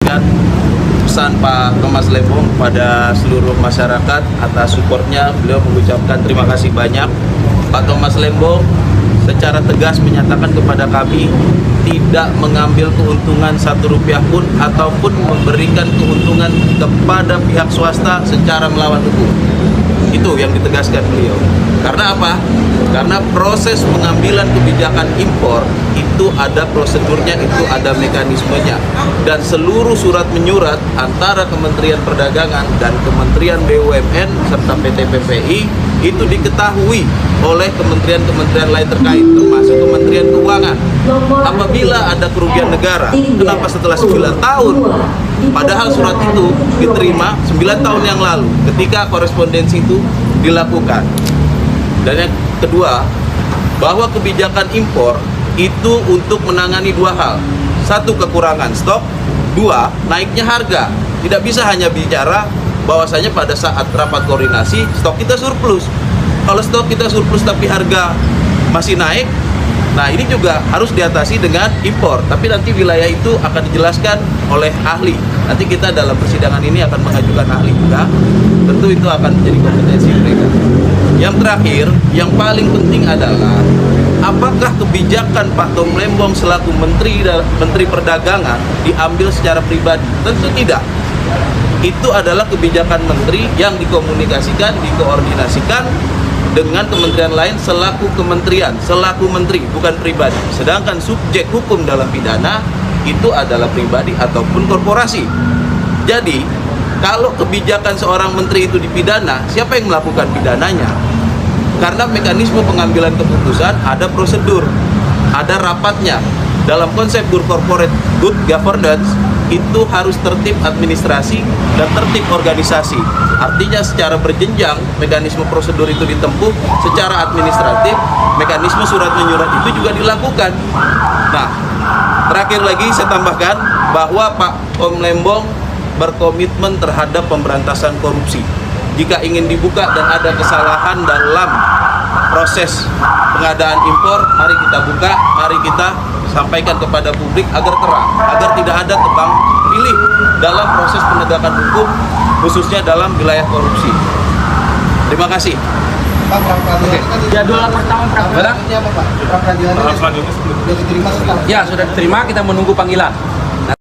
menyampaikan pesan Pak Thomas Lembong pada seluruh masyarakat atas supportnya. Beliau mengucapkan terima kasih banyak. Pak Thomas Lembong secara tegas menyatakan kepada kami tidak mengambil keuntungan Rp1 pun ataupun memberikan keuntungan kepada pihak swasta secara melawan hukum. Itu yang ditegaskan beliau. Karena apa? Karena proses pengambilan kebijakan impor itu ada prosedurnya, itu ada mekanismenya. Dan seluruh surat menyurat antara Kementerian Perdagangan dan Kementerian BUMN serta PT PPI itu diketahui oleh kementerian-kementerian lain terkait, termasuk Kementerian Keuangan. Apabila ada kerugian negara, kenapa setelah 9 tahun? Padahal surat itu diterima 9 tahun yang lalu ketika korespondensi itu dilakukan. Dan yang kedua, bahwa kebijakan impor itu untuk menangani dua hal. Satu, kekurangan stok. Dua, naiknya harga. Tidak bisa hanya bicara bahwasanya pada saat rapat koordinasi stok kita surplus. Kalau stok kita surplus tapi harga masih naik, nah ini juga harus diatasi dengan impor. Tapi nanti wilayah itu akan dijelaskan oleh ahli. Nanti kita dalam persidangan ini akan mengajukan ahli juga. Tentu itu akan menjadi kompetensi mereka. Yang terakhir, yang paling penting adalah apakah kebijakan Pak Tom Lembong selaku Menteri Perdagangan diambil secara pribadi? Tentu tidak. Itu adalah kebijakan menteri yang dikomunikasikan, dikoordinasikan dengan kementerian lain selaku kementerian, selaku menteri, bukan pribadi. Sedangkan subjek hukum dalam pidana itu adalah pribadi ataupun korporasi. Jadi, kalau kebijakan seorang menteri itu dipidana, siapa yang melakukan pidananya? Karena mekanisme pengambilan keputusan ada prosedur, ada rapatnya. Dalam konsep good corporate, good governance, itu harus tertib administrasi dan tertib organisasi. Artinya secara berjenjang mekanisme prosedur itu ditempuh, secara administratif mekanisme surat menyurat itu juga dilakukan. Nah, terakhir lagi saya tambahkan bahwa Pak Tom Lembong berkomitmen terhadap pemberantasan korupsi. Jika ingin dibuka dan ada kesalahan dalam proses pengadaan impor, mari kita buka, mari kita sampaikan kepada publik agar terang, agar tidak ada tebang pilih dalam proses penegakan hukum, khususnya dalam wilayah korupsi. Terima kasih. Pak, jadwal pertama pra peradilan ini apa, Pak? Pra peradilan sudah diterima setelah? Ya, sudah diterima, kita menunggu panggilan.